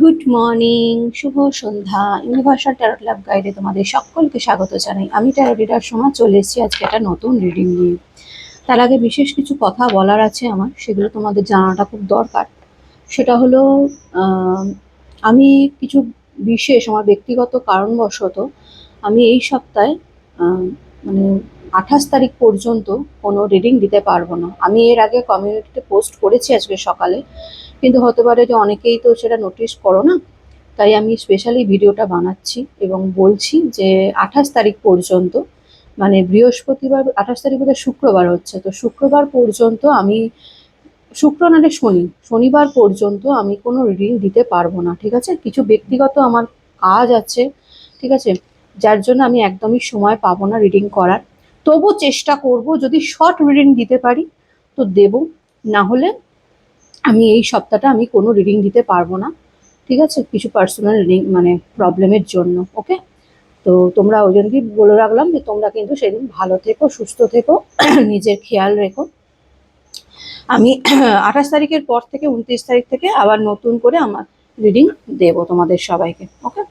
Good morning, শুভ সন্ধ্যা। Universal taro club গাইডে তোমাদের সকলকে স্বাগত জানাই। আমি ট্যারো রিডার সময় চলে এসেছি আজকে একটা নতুন রিডিং নিয়ে। তার আগে বিশেষ কিছু কথা বলার আছে আমার, সেগুলো তোমাদের জানাটা খুব দরকার। সেটা হলো আমি কিছু বিশেষ আমার ব্যক্তিগত কারণবশত আমি এই সপ্তাহে মানে 28 তারিখ পর্যন্ত কোনো রিডিং দিতে পারবো না। আমি এর আগে কমিউনিটিতে পোস্ট করেছি আজকে সকালে, কিন্তু হতে পারে যে অনেকেই তো সেটা নোটিস করো না, তাই আমি স্পেশালি ভিডিওটা বানাচ্ছি এবং বলছি যে 28 তারিখ পর্যন্ত, মানে বৃহস্পতিবার 28 তারিখ বোধহয় শুক্রবার হচ্ছে, তো শুক্রবার পর্যন্ত আমি, শুক্র নালে শনিবার পর্যন্ত আমি কোনো রিডিং দিতে পারবো না, ঠিক আছে? কিছু ব্যক্তিগত আমার কাজ আছে, ঠিক আছে, যার জন্য আমি একদমই সময় পাবো না রিডিং করার। তবু চেষ্টা করব, যদি শর্ট রিডিং দিতে পারি তো দেব, না হলে আমি এই সপ্তাহটা আমি কোনো রিডিং দিতে পারবো না, ঠিক আছে? কিছু পার্সোনাল রিডিং মানে প্রবলেমের জন্য, ওকে? তো তোমরা ওই জন্যই বলে রাখলাম যে তোমরা কিন্তু সেদিন ভালো থেকো, সুস্থ থেকো, নিজের খেয়াল রেখো। আমি 28 তারিখের পর থেকে 29 তারিখ থেকে আবার নতুন করে আমার রিডিং দেবো তোমাদের সবাইকে, ওকে?